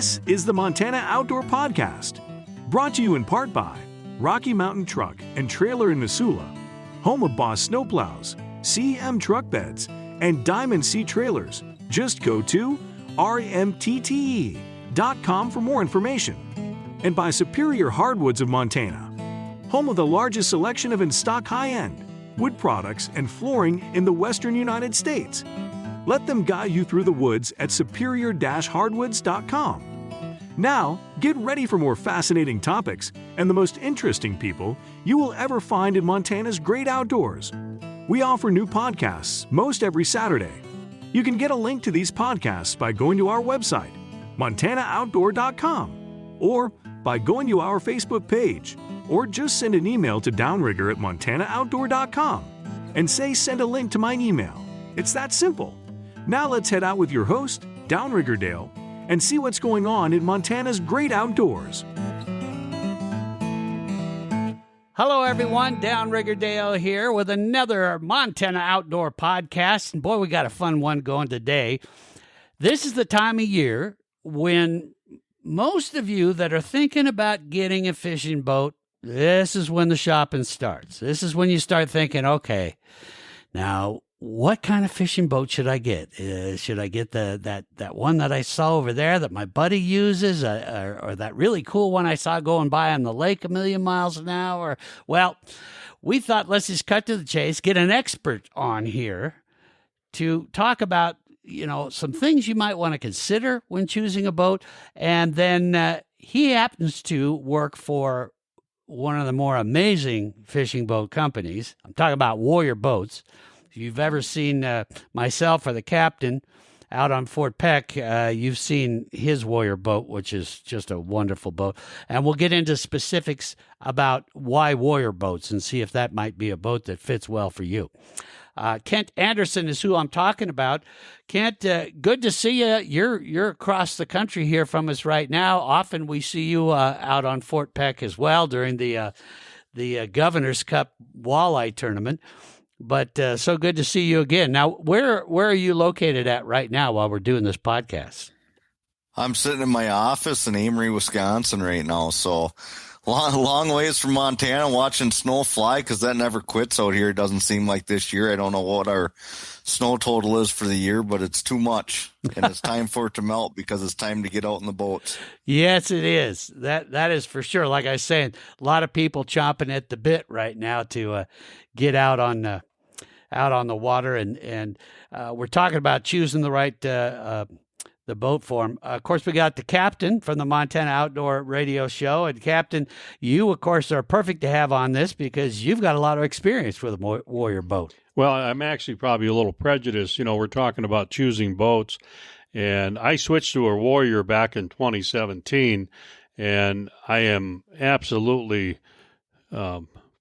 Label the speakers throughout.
Speaker 1: This is the Montana Outdoor Podcast, brought to you in part by Rocky Mountain Truck and Trailer in Missoula, home of Boss Snowplows, CM Truck Beds, and Diamond Sea Trailers. Just go to rmtte.com for more information. And by Superior Hardwoods of Montana, home of the largest selection of in-stock high-end wood products and flooring in the western United States. Let them guide you through the woods at superior-hardwoods.com. Now, get ready for more fascinating topics and the most interesting people you will ever find in Montana's great outdoors. We offer new podcasts most every Saturday. You can get a link to these podcasts by going to our website, montanooutdoor.com, or by going to our Facebook page, or just send an email to Downrigger at montanooutdoor.com and say send a link to my email. It's that simple. Now let's head out with your host, Downrigger Dale, and see what's going on in Montana's great outdoors.
Speaker 2: Hello, everyone. Downrigger Dale here with another Montana Outdoor Podcast. And boy, we got a fun one going today. This is the time of year when most of you that are thinking about getting a fishing boat, this is when the shopping starts. This is when you start thinking, okay, now what kind of fishing boat should I get? Should I get that one that I saw over there that my buddy uses, or that really cool one I saw going by on the lake a million miles an hour? Well, we thought let's just cut to the chase, get an expert on here to talk about, some things you might want to consider when choosing a boat. And then he happens to work for one of the more amazing fishing boat companies. I'm talking about Warrior Boats. If you've ever seen myself or the captain out on Fort Peck, you've seen his Warrior boat, which is just a wonderful boat. And we'll get into specifics about why Warrior boats and see if that might be a boat that fits well for you. Kent Andersen is who I'm talking about. Kent, good to see you. You're across the country here from us right now. Often we see you out on Fort Peck as well during the Governor's Cup walleye tournament. But so good to see you again. Now, where are you located at right now while we're doing this podcast?
Speaker 3: I'm sitting in my office in Amory, Wisconsin right now. So long ways from Montana, watching snow fly because that never quits out here. It doesn't seem like this year. I don't know what our snow total is for the year, but it's too much. And it's time for it to melt because it's time to get out in the boats.
Speaker 2: Yes, it is. That is for sure. Like I was saying, a lot of people chomping at the bit right now to get out on the water, and we're talking about choosing the right the boat form. Of course, we got the captain from the Montana Outdoor Radio Show, and Captain, you of course are perfect to have on this because you've got a lot of experience with a Warrior boat.
Speaker 4: Well, I'm actually probably a little prejudiced. We're talking about choosing boats, and I switched to a Warrior back in 2017, and I am absolutely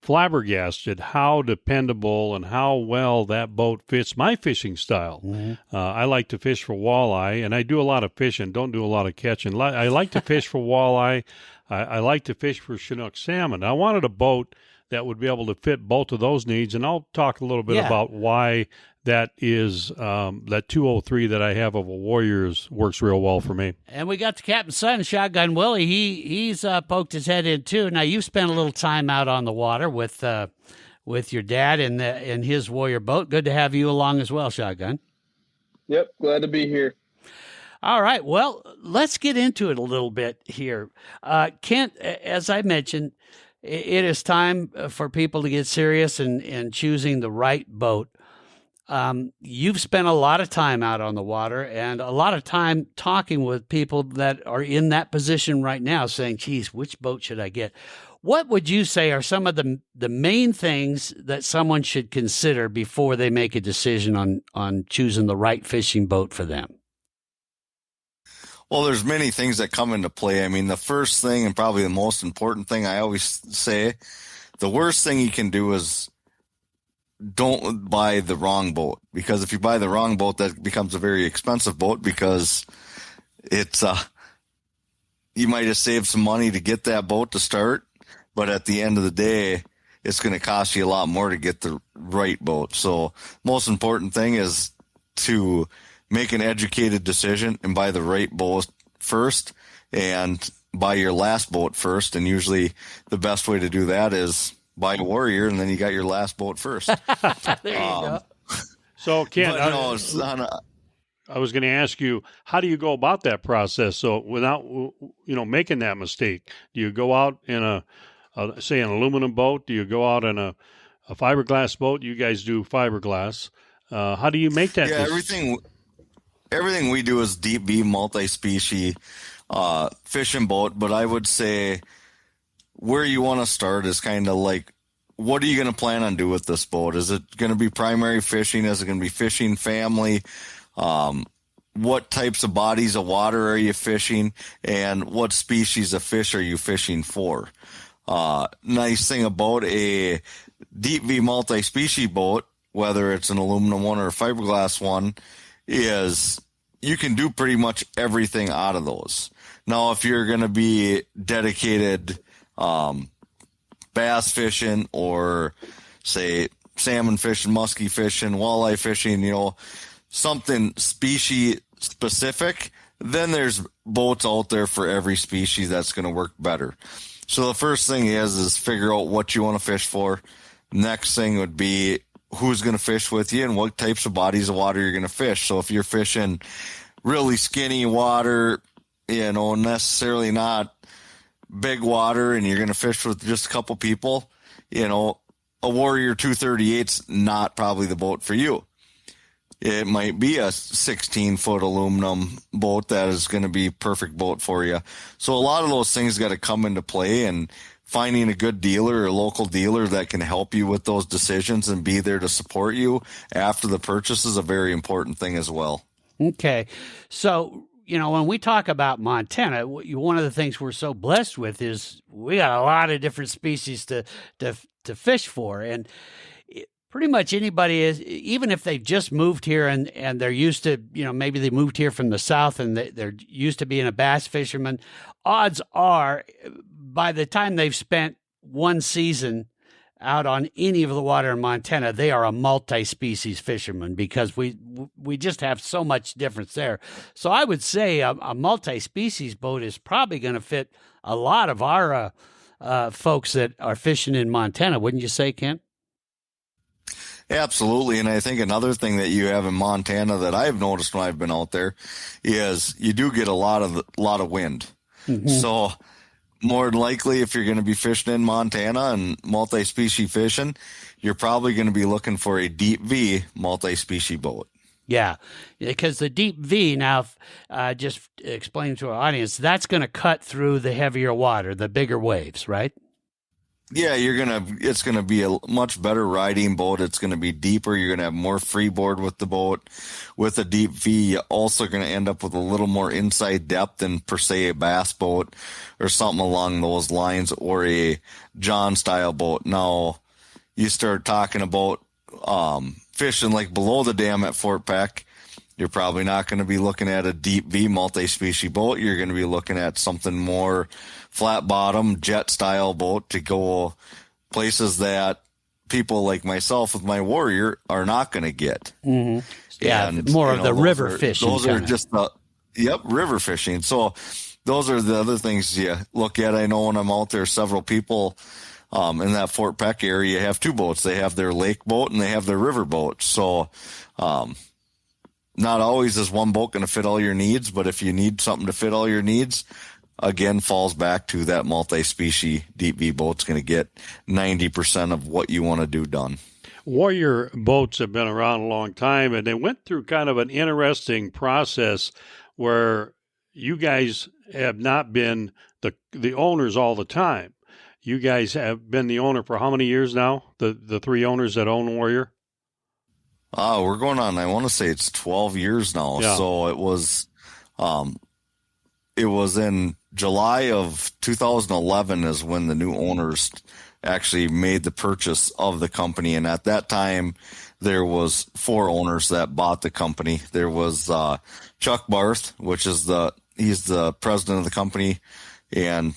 Speaker 4: flabbergasted how dependable and how well that boat fits my fishing style. Mm-hmm. I like to fish for walleye, and I do a lot of fishing, don't do a lot of catching. I like to fish for walleye. I like to fish for Chinook salmon. I wanted a boat that would be able to fit both of those needs, and I'll talk a little bit about why that is that 203 that I have of a Warriors works real well for me.
Speaker 2: And we got the captain's son, Shotgun Willie. He's poked his head in too. Now you've spent a little time out on the water with your dad in his Warrior boat. Good to have you along as well, Shotgun.
Speaker 5: Yep, glad to be here.
Speaker 2: All right, well, let's get into it a little bit here. Kent, as I mentioned, it is time for people to get serious in choosing the right boat. You've spent a lot of time out on the water and a lot of time talking with people that are in that position right now saying, geez, which boat should I get? What would you say are some of the main things that someone should consider before they make a decision on choosing the right fishing boat for them?
Speaker 3: Well, there's many things that come into play. I mean, the first thing and probably the most important thing I always say, the worst thing you can do is don't buy the wrong boat, because if you buy the wrong boat, that becomes a very expensive boat because it's you might have saved some money to get that boat to start, but at the end of the day, it's going to cost you a lot more to get the right boat. So most important thing is to make an educated decision and buy the right boat first, and buy your last boat first. And usually the best way to do that is buy a Warrior, and then you got your last boat first.
Speaker 2: There you go.
Speaker 4: So, Ken,
Speaker 3: But no, it's on a,
Speaker 4: I was going to ask you, how do you go about that process? So without, making that mistake, do you go out in say an aluminum boat? Do you go out in a fiberglass boat? You guys do fiberglass. How do you make that?
Speaker 3: yeah, everything we do is deep V multi-species fishing boat. But I would say where you want to start is kind of like, what are you going to plan on doing with this boat? Is it going to be primary fishing? Is it going to be fishing family? What types of bodies of water are you fishing, and what species of fish are you fishing for? Nice thing about a deep V multi-species boat, whether it's an aluminum one or a fiberglass one, is you can do pretty much everything out of those. Now, if you're going to be dedicated bass fishing, or say salmon fishing, muskie fishing, walleye fishing, something species specific, then there's boats out there for every species that's going to work better. So the first thing is figure out what you want to fish for. Next thing would be who's going to fish with you and what types of bodies of water you're going to fish. So if you're fishing really skinny water, necessarily not big water, and you're going to fish with just a couple people, a Warrior 238's not probably the boat for you. It might be a 16-foot aluminum boat that is going to be a perfect boat for you. So a lot of those things got to come into play, and finding a good dealer or local dealer that can help you with those decisions and be there to support you after the purchase is a very important thing as well.
Speaker 2: Okay. So, when we talk about Montana, one of the things we're so blessed with is we got a lot of different species to fish for. And pretty much anybody is, even if they've just moved here and they're used to, maybe they moved here from the South and they're used to being a bass fisherman, odds are by the time they've spent one season out on any of the water in Montana, they are a multi-species fisherman, because we just have so much difference there. So I would say a multi-species boat is probably going to fit a lot of our folks that are fishing in Montana. Wouldn't you say, Ken?
Speaker 3: Absolutely. And I think another thing that you have in Montana that I've noticed when I've been out there is you do get a lot of wind. Mm-hmm. So more than likely, if you're going to be fishing in Montana and multi-species fishing, you're probably going to be looking for a deep V multi-species boat.
Speaker 2: Yeah, because the deep V, now, just explain to our audience, that's going to cut through the heavier water, the bigger waves, right?
Speaker 3: Yeah, it's going to be a much better riding boat. It's going to be deeper. You're going to have more freeboard with the boat. With a deep V, you're also going to end up with a little more inside depth than per se a bass boat or something along those lines, or a John style boat. Now, you start talking about fishing like below the dam at Fort Peck, you're probably not going to be looking at a deep V multi-species boat. You're going to be looking at something more flat bottom, jet style boat to go places that people like myself with my Warrior are not going to get.
Speaker 2: Mm-hmm. Yeah, and, more of the river fishing.
Speaker 3: Those are just river fishing. So those are the other things you look at. I know when I'm out there, several people in that Fort Peck area have two boats. They have their lake boat and they have their river boat. So not always is one boat going to fit all your needs, but if you need something to fit all your needs, again, falls back to that multi-species deep V boat's going to get 90% of what you want to do done.
Speaker 4: Warrior boats have been around a long time, and they went through kind of an interesting process where you guys have not been the owners all the time. You guys have been the owner for how many years now? The three owners that own Warrior?
Speaker 3: We're going on, I want to say it's 12 years now. Yeah. So it was in July of 2011 is when the new owners actually made the purchase of the company. And at that time, there was 4 owners that bought the company. There was Chuck Barth, which is he's the president of the company and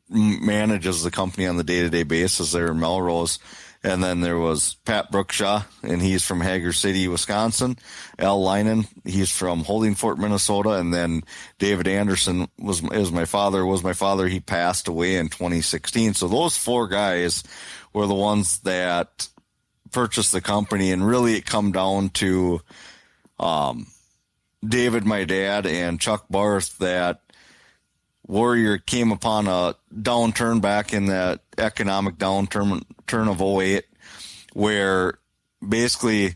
Speaker 3: manages the company on the day-to-day basis there in Melrose. And then there was Pat Brookshaw, and he's from Hager City, Wisconsin. Al Linen, he's from Holdingfort, Minnesota. And then David Andersen was my father. He passed away in 2016. So those 4 guys were the ones that purchased the company. And really it come down to David, my dad, and Chuck Barth, that Warrior came upon a downturn back in that economic downturn of '08, where basically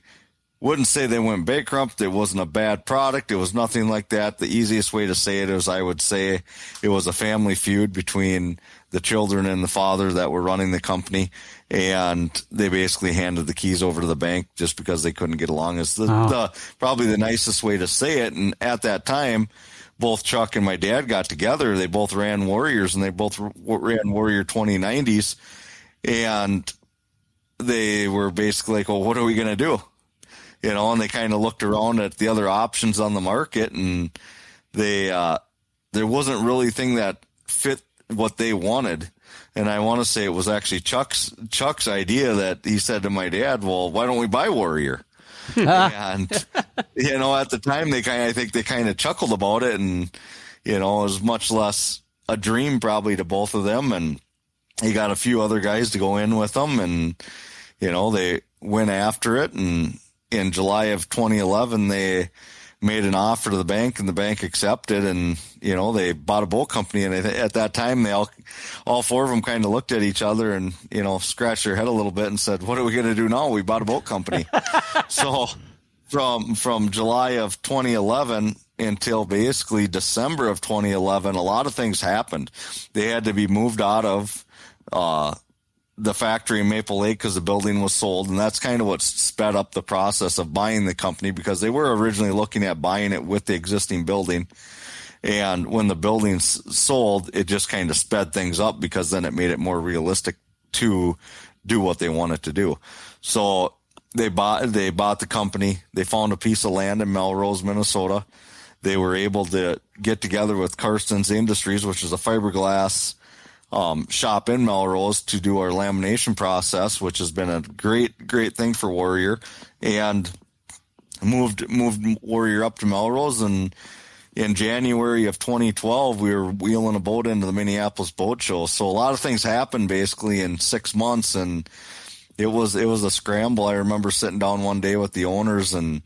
Speaker 3: wouldn't say they went bankrupt. It wasn't a bad product. It was nothing like that. The easiest way to say it is I would say it was a family feud between the children and the father that were running the company, and they basically handed the keys over to the bank just because they couldn't get along. Is the probably the nicest way to say it. And at that time, both Chuck and my dad got together. They both ran Warriors, and they both ran Warrior 2090s. And they were basically like, well, what are we going to do? And they kind of looked around at the other options on the market, and there wasn't really a thing that fit what they wanted. And I want to say it was actually Chuck's idea that he said to my dad, well, why don't we buy Warrior? And, at the time I think they kind of chuckled about it, and, it was much less a dream probably to both of them. And he got a few other guys to go in with them, and, they went after it. And in July of 2011, they made an offer to the bank, and the bank accepted, and, they bought a boat company. And at that time, they all 4 of them kind of looked at each other and, scratched their head a little bit and said, what are we going to do now? We bought a boat company. So from July of 2011 until basically December of 2011, a lot of things happened. They had to be moved out of, the factory in Maple Lake because the building was sold. And that's kind of what sped up the process of buying the company, because they were originally looking at buying it with the existing building. And when the building's sold, it just kind of sped things up, because then it made it more realistic to do what they wanted to do. So they bought the company. They found a piece of land in Melrose, Minnesota. They were able to get together with Karsten's Industries, which is a fiberglass shop in Melrose, to do our lamination process, which has been a great thing for Warrior, and moved Warrior up to Melrose. And in January of 2012, we were wheeling a boat into the Minneapolis Boat Show. So a lot of things happened basically in 6 months, and it was a scramble. I remember sitting down one day with the owners, and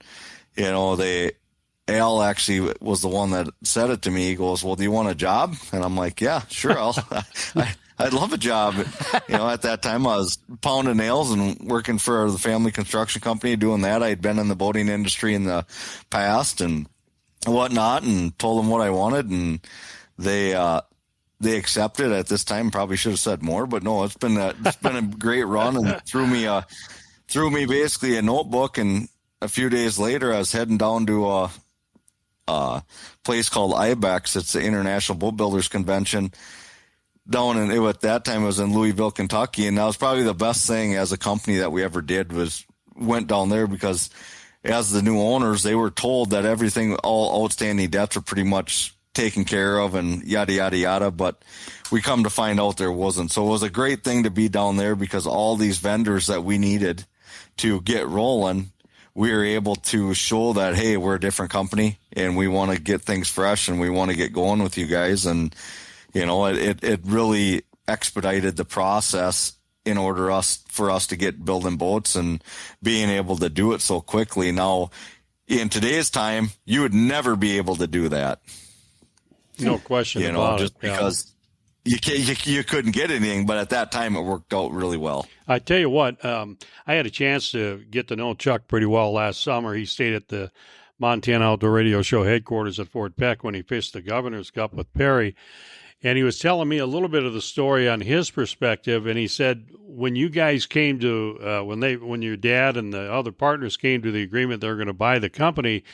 Speaker 3: Al actually was the one that said it to me. He goes, well, do you want a job? And I'm like, yeah, sure. I'd love a job. At that time I was pounding nails and working for the family construction company, doing that. I'd been in the boating industry in the past and whatnot, and told them what I wanted. And they accepted at this time. Probably should have said more, but no, it's been a great run, and threw me basically a notebook. And a few days later, I was heading down to a place called IBEX. It's the International Boat Builders Convention down at that time it was in Louisville, Kentucky. And that was probably the best thing as a company that we ever did, was went down there, because as the new owners, they were told that everything, all outstanding debts were pretty much taken care of and yada, yada, yada. But we come to find out there wasn't. So it was a great thing to be down there, because all these vendors that we needed to get rolling, we were able to show that, hey, we're a different company and we want to get things fresh and we want to get going with you guys. And, it really expedited the process in order for us to get building boats and being able to do it so quickly. Now, in today's time, you would never be able to do that.
Speaker 4: No question about
Speaker 3: just
Speaker 4: it.
Speaker 3: because you couldn't get anything, but at that time it worked out really well.
Speaker 4: I tell you what, I had a chance to get to know Chuck pretty well last summer. He stayed at the Montana Outdoor Radio Show headquarters at Fort Peck when he fished the Governor's Cup with Perry. And he was telling me a little bit of the story on his perspective. And he said, when you guys came to, when your dad and the other partners came to the agreement they're going to buy the company,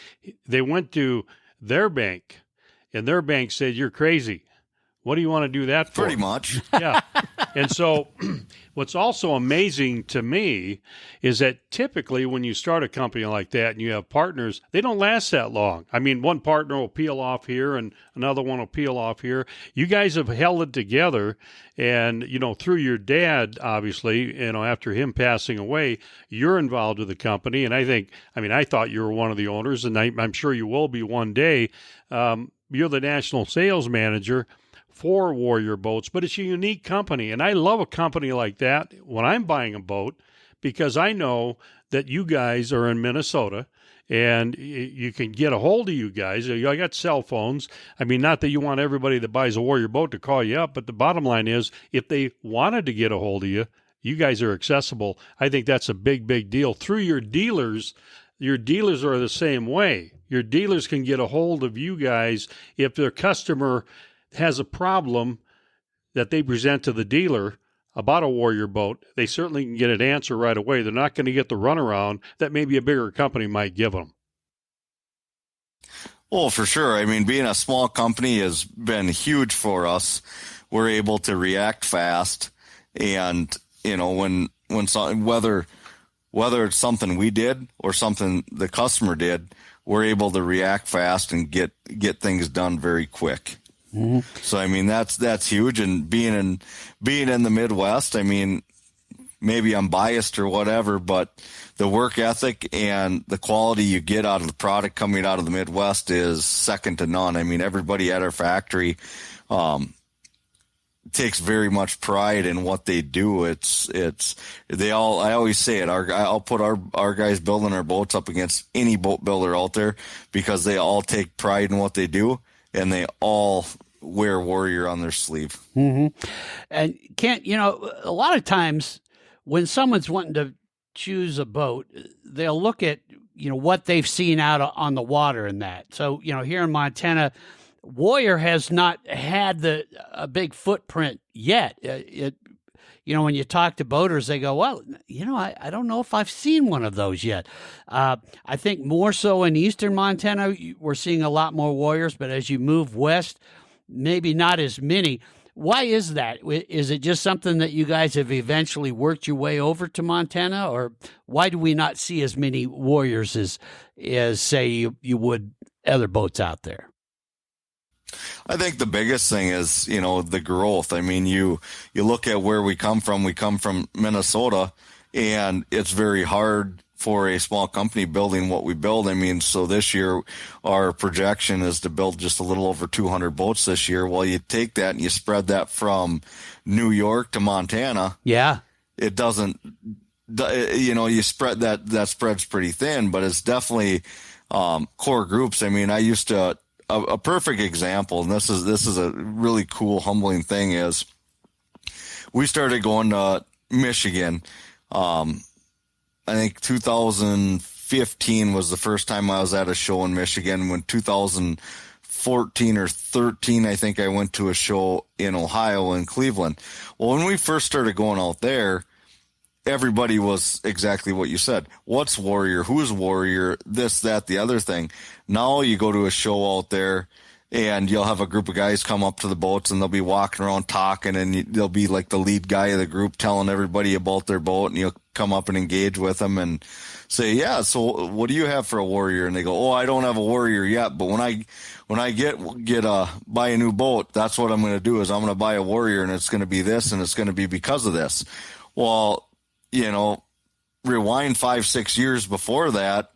Speaker 4: they went to their bank, and their bank said, "You're crazy. What do you want to do that for?"
Speaker 3: Pretty much.
Speaker 4: Yeah. And so what's also amazing to me is that typically when you start a company like that and you have partners, they don't last that long. I mean, one partner will peel off here and another one will peel off here. You guys have held it together, and, through your dad, obviously, after him passing away, you're involved with the company. And I thought you were one of the owners, and I'm sure you will be one day. You're the national sales manager for Warrior Boats, but it's a unique company. And I love a company like that when I'm buying a boat, because I know that you guys are in Minnesota and you can get a hold of you guys. I got cell phones. I mean, not that you want everybody that buys a Warrior boat to call you up, but the bottom line is if they wanted to get a hold of you, you guys are accessible. I think that's a big, big deal. Through your dealers are the same way. Your dealers can get a hold of you guys if their customer has a problem that they present to the dealer about a Warrior boat. They certainly can get an answer right away. They're not going to get the runaround that maybe a bigger company might give them.
Speaker 3: Well, for sure. I mean, being a small company has been huge for us. We're able to react fast, and whether it's something we did or something the customer did, we're able to react fast and get things done very quick. Mm-hmm. So I mean that's huge. And being in the Midwest, I mean, maybe I'm biased or whatever, but the work ethic and the quality you get out of the product coming out of the Midwest is second to none. I mean, everybody at our factory takes very much pride in what they do. I always say it. I'll put our guys building our boats up against any boat builder out there, because they all take pride in what they do, and they all wear Warrior on their sleeve.
Speaker 2: Mm-hmm. And a lot of times when someone's wanting to choose a boat, they'll look at, what they've seen out on the water and that. So, here in Montana, Warrior has not had a big footprint yet. When you talk to boaters, they go, well, I don't know if I've seen one of those yet. I think more so in eastern Montana, we're seeing a lot more Warriors, but as you move west, maybe not as many. Why is that? Is it just something that you guys have eventually worked your way over to Montana, or why do we not see as many Warriors as say you would other boats out there?
Speaker 3: I think the biggest thing is, the growth. I mean, you look at where we come from. We come from Minnesota, and it's very hard for a small company building what we build. I mean, so this year our projection is to build just a little over 200 boats this year. Well, you take that and you spread that from New York to Montana. Yeah. It doesn't, you spread that spreads pretty thin, but it's definitely core groups. I mean, I used to, a perfect example, and this is a really cool, humbling thing, is we started going to Michigan. I think 2015 was the first time I was at a show in Michigan. When 2014 or 13, I think I went to a show in Ohio, in Cleveland. Well, when we first started going out there, everybody was exactly what you said. What's Warrior? Who's Warrior? This, that, the other thing. Now you go to a show out there, and you'll have a group of guys come up to the boats, and they'll be walking around talking, and they'll be like the lead guy of the group telling everybody about their boat, and you'll come up and engage with them and say, yeah, so what do you have for a Warrior? And they go, oh, I don't have a Warrior yet, but when I buy a new boat, that's what I'm going to do, is I'm going to buy a Warrior, and it's going to be this, and it's going to be because of this. Well, rewind 5-6 years before that,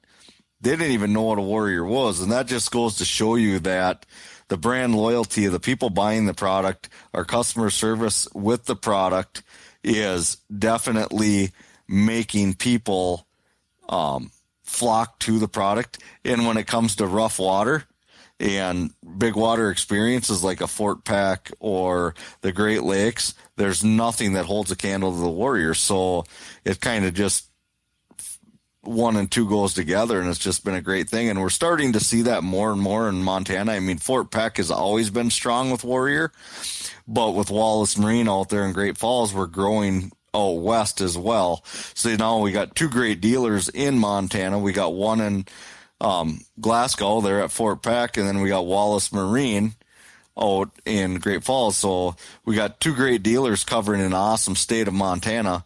Speaker 3: they didn't even know what a Warrior was. And that just goes to show you that the brand loyalty of the people buying the product, our customer service with the product, is definitely making people flock to the product. And when it comes to rough water and big water experiences like a Fort Peck or the Great Lakes, there's nothing that holds a candle to the Warrior. So it kind of just one and two goes together, and it's just been a great thing. And we're starting to see that more and more in Montana. I mean, Fort Peck has always been strong with Warrior, but with Wallace Marine out there in Great Falls, we're growing out west as well. So now we got two great dealers in Montana. We got one in Glasgow there at Fort Peck, and then we got Wallace Marine out in Great Falls. So we got 2 great dealers covering an awesome state of Montana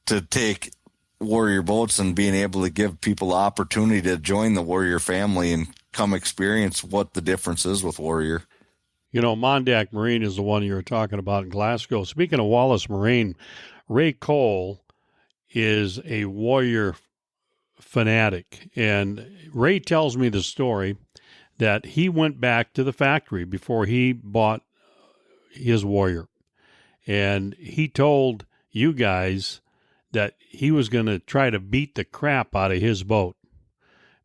Speaker 3: to take Warrior boats and being able to give people the opportunity to join the Warrior family and come experience what the difference is with Warrior.
Speaker 4: You know, Mondack Marine is the one you were talking about in Glasgow. Speaking of Wallace Marine, Ray Cole is a Warrior fanatic. And Ray tells me the story that he went back to the factory before he bought his Warrior. And he told you guys that he was going to try to beat the crap out of his boat,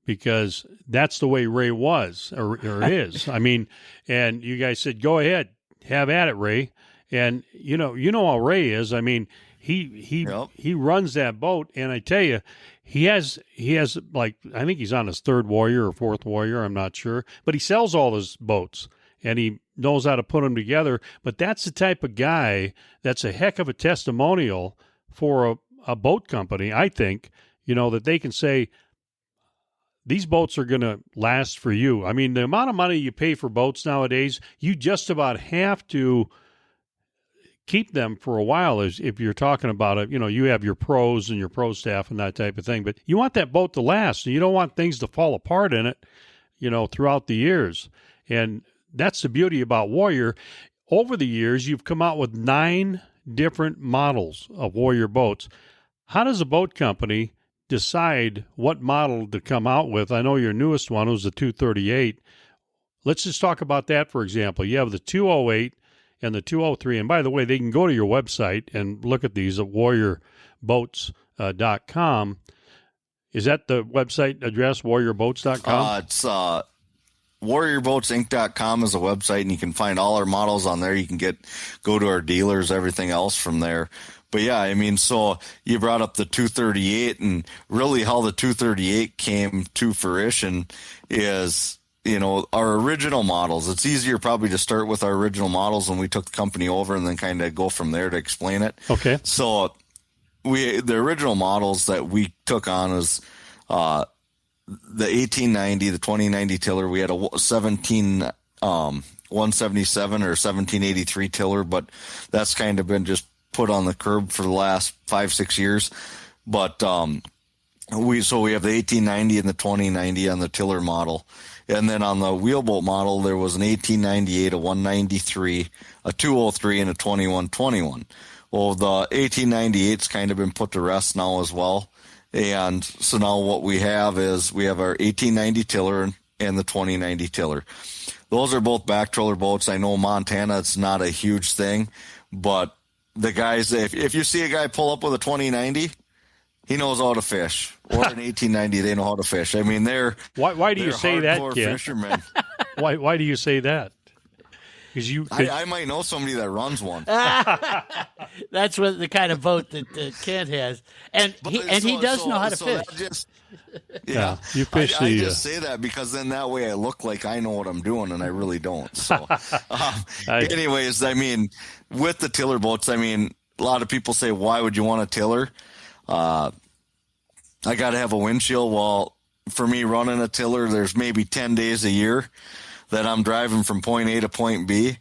Speaker 4: because that's the way Ray was or is. I mean, and you guys said, go ahead, have at it, Ray. And you know how Ray is. I mean, he runs that boat, and I tell you, he has like, I think he's on his 3rd Warrior or 4th Warrior, I'm not sure, but he sells all his boats and he knows how to put them together. But that's the type of guy that's a heck of a testimonial for a boat company, I think, that they can say, these boats are going to last for you. I mean, the amount of money you pay for boats nowadays, you just about have to keep them for a while. As if you're talking about it, you have your pros and your pro staff and that type of thing, but you want that boat to last, and you don't want things to fall apart in it, throughout the years. And that's the beauty about Warrior. Over the years, you've come out with 9 different models of Warrior boats. How does a boat company decide what model to come out with? I know your newest one was the 238. Let's just talk about that, for example. You have the 208 and the 203. And by the way, they can go to your website and look at these at warriorboats.com. Is that the website address, warriorboats.com?
Speaker 3: It's warriorboatsinc.com is a website, and you can find all our models on there. You can go to our dealers, everything else from there. But yeah, I mean, so you brought up the 238, and really how the 238 came to fruition is, our original models. It's easier probably to start with our original models when we took the company over, and then kind of go from there to explain it. Okay. So the original models that we took on was the 1890, the 2090 tiller. We had a 177 or 1783 tiller, but that's kind of been just put on the curb for the last 5-6 years. But we have the 1890 and the 2090 on the tiller model. And then on the wheelboat model, there was an 1898, a 193, a 203, and a 2121. Well, the 1898's kind of been put to rest now as well. And so now what we have is we have our 1890 tiller and the 2090 tiller. Those are both back troller boats. I know Montana, it's not a huge thing, but the guys, if you see a guy pull up with a 2090, he knows how to fish. Or an 1890, they know how to fish. I mean,
Speaker 4: Why do you say that, Ken?
Speaker 3: Fishermen.
Speaker 4: Why do you say that? Because
Speaker 3: I might know somebody that runs one.
Speaker 2: That's what the kind of boat that Kent has, and he does know how to fish.
Speaker 4: You fish.
Speaker 3: I just say that because then that way I look like I know what I'm doing, and I really don't. So, anyways, I mean, with the tiller boats, I mean, a lot of people say, why would you want a tiller? I got to have a windshield. Well, for me, running a tiller, there's maybe 10 days a year that I'm driving from point A to point B,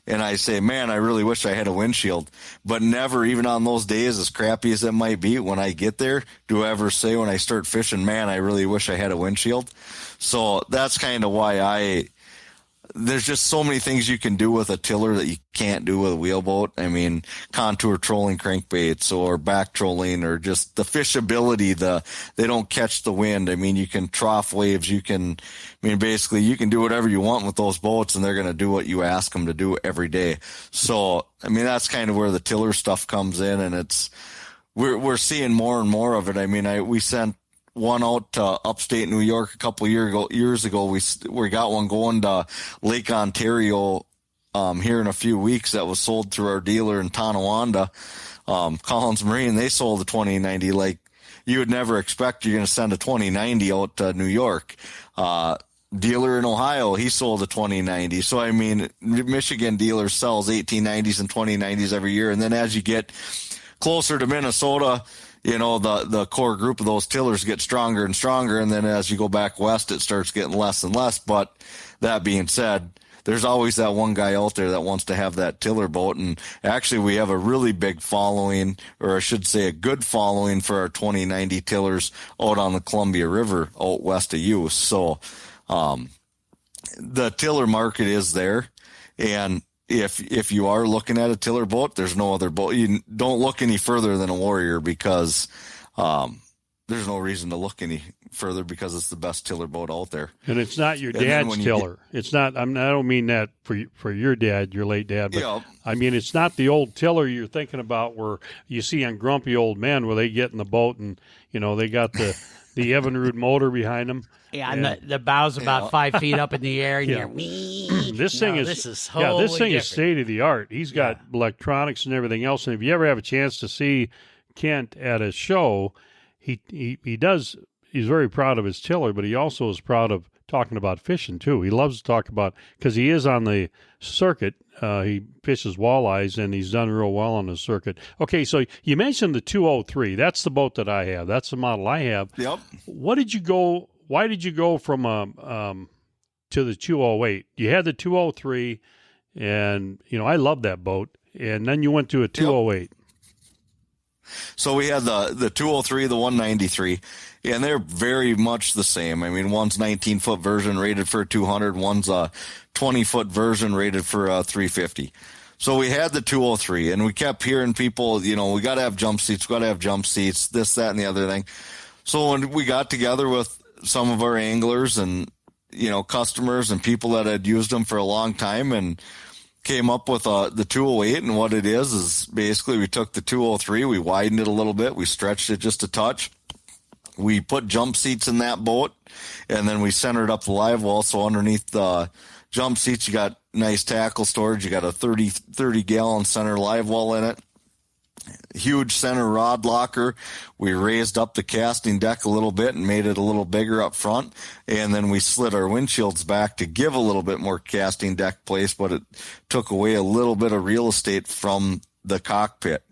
Speaker 3: and I say, man, I really wish I had a windshield. But never, even on those days, as crappy as it might be, when I get there, do I ever say when I start fishing, man, I really wish I had a windshield. So that's kind of why there's just so many things you can do with a tiller that you can't do with a wheelboat. I mean, contour trolling crankbaits or back trolling, or just the fishability, they don't catch the wind. I mean, you can trough waves. Basically you can do whatever you want with those boats, and they're going to do what you ask them to do every day. So, I mean, that's kind of where the tiller stuff comes in, and we're seeing more and more of it. I mean, we sent one out to upstate New York a couple of years ago. We got one going to Lake Ontario here in a few weeks that was sold through our dealer in Tonawanda, Collins Marine. They sold a 2090 like you would never expect. You're going to send a 2090 out to New York. Dealer in Ohio, he sold a 2090. So, I mean, Michigan dealer sells 1890s and 2090s every year. And then as you get closer to Minnesota, the core group of those tillers get stronger and stronger. And then as you go back west, it starts getting less and less. But that being said, there's always that one guy out there that wants to have that tiller boat. And actually we have a really big following, or I should say a good following for our 2090 tillers out on the Columbia River out west of you. So, the tiller market is there. And if you are looking at a tiller boat, there's no other boat. You don't look any further than a Warrior, because, there's no reason to look any further, because it's the best tiller boat out there.
Speaker 4: And it's not your dad's tiller. It's not. I don't mean that for your dad, your late dad, but
Speaker 3: yeah.
Speaker 4: I mean it's not the old tiller you're thinking about where you see on grumpy old men where they get in the boat and they got the Evinrude motor behind them.
Speaker 2: Yeah, and the bow's about 5 feet up in the air, and you're
Speaker 4: this thing is state of the art. He's got electronics and everything else. And if you ever have a chance to see Kent at a show, he does. He's very proud of his tiller, but he also is proud of talking about fishing too. He loves to talk about, because he is on the circuit. He fishes walleyes, and he's done real well on the circuit. Okay, so you mentioned the 203. That's the boat that I have. That's the model I have.
Speaker 3: Yep.
Speaker 4: Why did you go from to the 208? You had the 203, and I love that boat. And then you went to a 208. Yep.
Speaker 3: So we had the 203, the 193, and they're very much the same. I mean, one's 19-foot version rated for 200, one's a 20-foot version rated for 350. So we had the 203, and we kept hearing people, we got to have jump seats, this, that, and the other thing. So when we got together with some of our anglers and, customers and people that had used them for a long time, and came up with the 208, and what it is basically we took the 203, we widened it a little bit, we stretched it just a touch, we put jump seats in that boat, and then we centered up the live well. So underneath the jump seats, you got nice tackle storage, you got a 30 gallon center live well in it, huge center rod locker. We raised up the casting deck a little bit and made it a little bigger up front, and then we slid our windshields back to give a little bit more casting deck place, but it took away a little bit of real estate from the cockpit.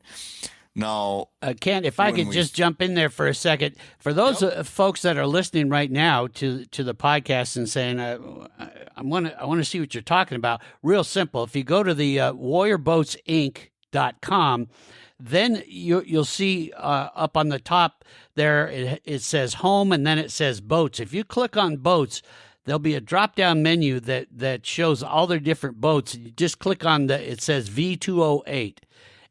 Speaker 3: Now,
Speaker 2: Ken, if I could just jump in there for a second, for those folks that are listening right now to the podcast and saying, I want to see what you're talking about. Real simple. If you go to the warriorboatsinc.com, then you'll see up on the top there, it says home, and then it says boats. If you click on boats, there'll be a drop-down menu that shows all their different boats. You just click on it says V208,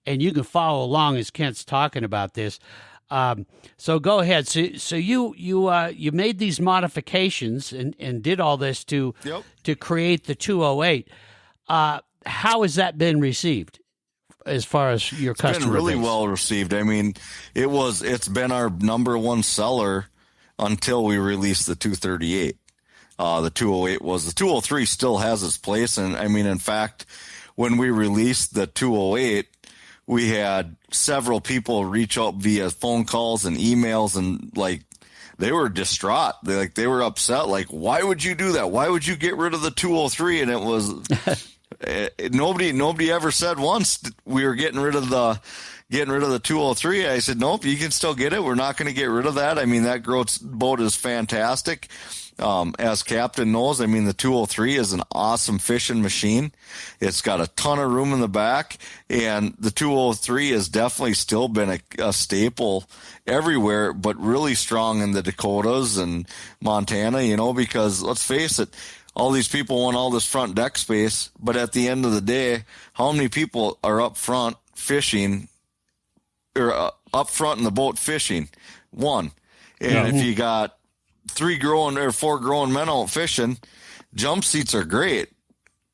Speaker 2: and you can follow along as Kent's talking about this. So go ahead. So you made these modifications and did all this to create the 208. How has that been received? As far as your customer
Speaker 3: base? It's been really
Speaker 2: base?
Speaker 3: well received. I mean, it's been our number one seller until we released the 238. The 208 the 203 still has its place. And I mean, in fact, when we released the 208, we had several people reach out via phone calls and emails, and they were distraught. They were upset. Like, why would you do that? Why would you get rid of the 203? And it was, nobody ever said once we were getting rid of the 203. I said, nope, you can still get it. We're not going to get rid of that. I mean, that boat is fantastic. As Captain knows, I mean, the 203 is an awesome fishing machine. It's got a ton of room in the back, and the 203 has definitely still been a staple everywhere, but really strong in the Dakotas and Montana, because let's face it, all these people want all this front deck space, but at the end of the day, how many people are up front fishing, or up front in the boat fishing? One. And if you got 4 grown men out fishing, jump seats are great,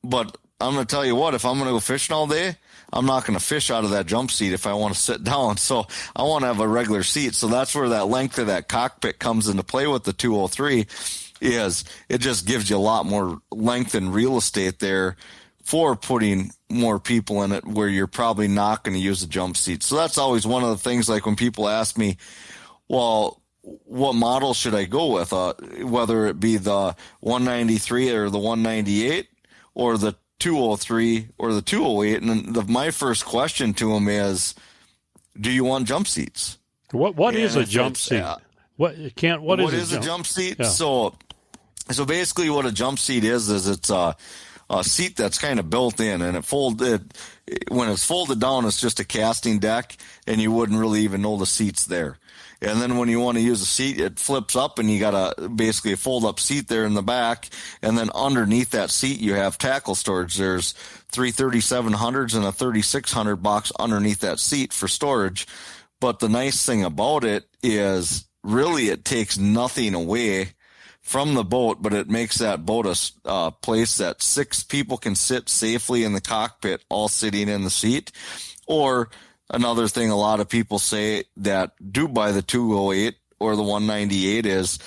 Speaker 3: but I'm going to tell you what, if I'm going to go fishing all day, I'm not going to fish out of that jump seat if I want to sit down. So I want to have a regular seat. So that's where that length of that cockpit comes into play with the 203. Is it just gives you a lot more length and real estate there for putting more people in it, where you're probably not going to use a jump seat. So that's always one of the things, like when people ask me, well, what model should I go with? Whether it be the 193 or the 198 or the 203 or the 208. And my first question to them is, do you want jump seats?
Speaker 4: What is a jump seat? What is
Speaker 3: a jump seat?
Speaker 4: Yeah.
Speaker 3: So basically what a jump seat is it's a seat that's kind of built in, and when it's folded down, it's just a casting deck, and you wouldn't really even know the seat's there. And then when you want to use a seat, it flips up, and you got basically a fold-up seat there in the back. And then underneath that seat, you have tackle storage. There's 33700s and a 3600 box underneath that seat for storage. But the nice thing about it is really it takes nothing away from the boat, but it makes that boat a place that 6 people can sit safely in the cockpit, all sitting in the seat. Or another thing a lot of people say that do buy the 208 or the 198 is,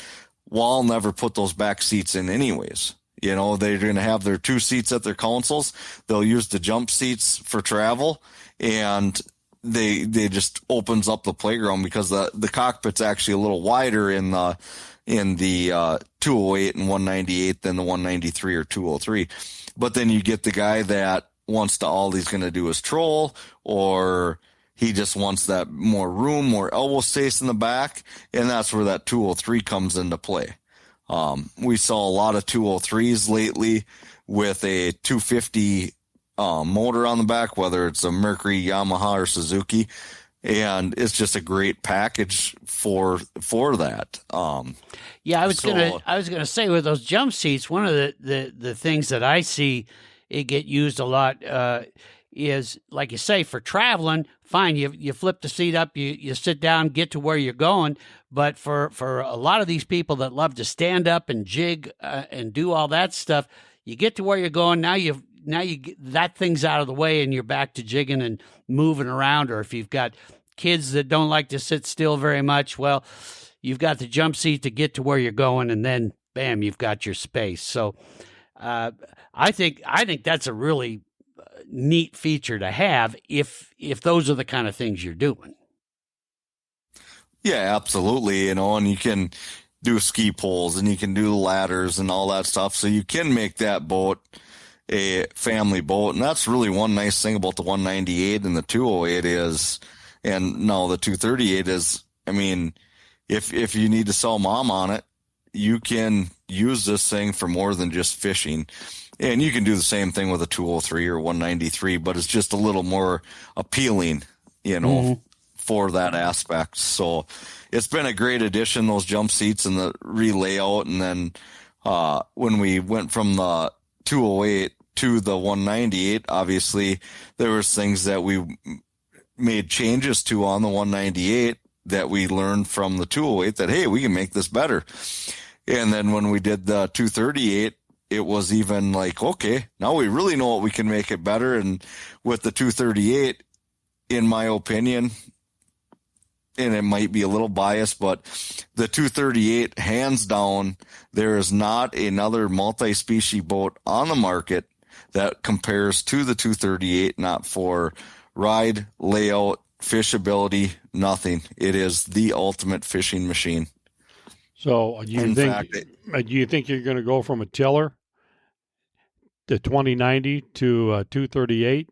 Speaker 3: well, I'll never put those back seats in anyways. You know, they're going to have their 2 seats at their consoles. They'll use the jump seats for travel, and they just opens up the playground because the cockpit's actually a little wider in the 208 and 198 than the 193 or 203. But then you get the guy that wants to, all he's going to do is troll, or he just wants that more room, more elbow space in the back, and that's where that 203 comes into play. We saw a lot of 203s lately with a 250 motor on the back, whether it's a Mercury, Yamaha, or Suzuki, and it's just a great package for that.
Speaker 2: Yeah, I was gonna say, with those jump seats, one of the things that I see it get used a lot is, like you say, for traveling. Fine, you flip the seat up, you sit down, get to where you're going. But for a lot of these people that love to stand up and jig and do all that stuff, you get to where you're going. Now you get, that thing's out of the way, and you're back to jigging and moving around. Or if you've got kids that don't like to sit still very much, well, you've got the jump seat to get to where you're going, and then bam, you've got your space. So I think that's a really neat feature to have if those are the kind of things you're doing.
Speaker 3: Yeah, absolutely. You know, and you can do ski poles, and you can do ladders and all that stuff. So you can make that boat a family boat. And that's really one nice thing about the 198 and the 208 is, and no, the 238 is, I mean, if you need to sell mom on it, you can use this thing for more than just fishing. And you can do the same thing with a 203 or 193, but it's just a little more appealing, you know, for that aspect. So it's been a great addition, those jump seats and the re-layout. And then when we went from the 208 to the 198, obviously there was things that we made changes to on the 198 that we learned from the 208 that, hey, we can make this better. And then when we did the 238, it was even like, okay, now we really know what we can make it better. And with the 238, in my opinion, and it might be a little biased, but the 238, hands down, there is not another multi-species boat on the market that compares to the 238, not for ride, layout, fishability, nothing. It is the ultimate fishing machine.
Speaker 4: So do you think you're going to go from a tiller to 2090 to 238?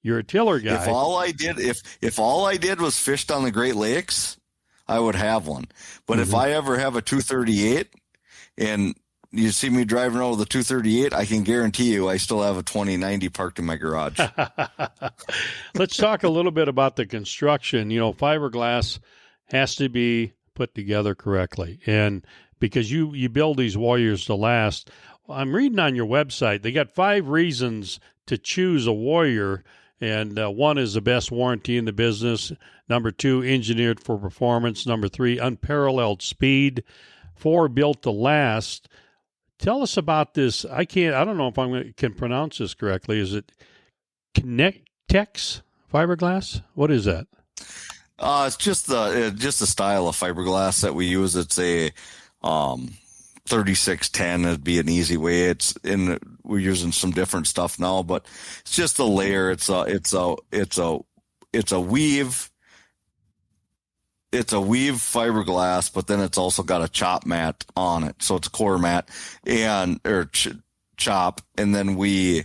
Speaker 4: You're a tiller guy.
Speaker 3: If all I did was fished on the Great Lakes, I would have one. But if I ever have a 238 and you see me driving around with a 238, I can guarantee you I still have a 2090 parked in my garage.
Speaker 4: Let's talk a little bit about the construction. You know, fiberglass has to be put together correctly. And because you build these warriors to last, I'm reading on your website, they got 5 reasons to choose a warrior. And 1 is the best warranty in the business. Number 2, engineered for performance. Number 3, unparalleled speed. 4, built to last. Tell us about this. I don't know if I can pronounce this correctly. Is it Connectex fiberglass? What is that?
Speaker 3: It's just the style of fiberglass that we use. It's a 3610 would be an easy way. We're using some different stuff now, but it's just a layer. It's a weave. It's a weave fiberglass, but then it's also got a chop mat on it. So it's a core mat chop. And then we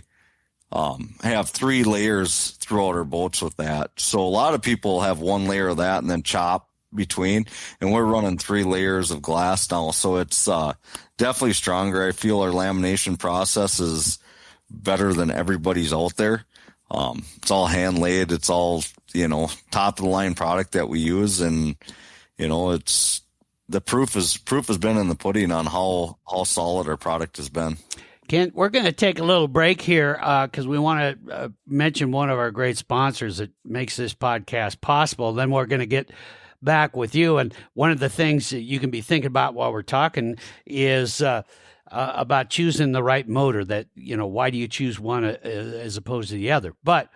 Speaker 3: have 3 layers throughout our boats with that. So a lot of people have 1 layer of that and then chop between, and we're running 3 layers of glass now. So it's definitely stronger. I feel our lamination process is better than everybody's out there. It's all hand laid. It's all, top of the line product that we use. And, it's the proof has been in the pudding on how solid our product has been.
Speaker 2: Kent, we're going to take a little break here because we want to mention one of our great sponsors that makes this podcast possible. Then we're going to get back with you. And one of the things that you can be thinking about while we're talking is about choosing the right motor. That, why do you choose one as opposed to the other? But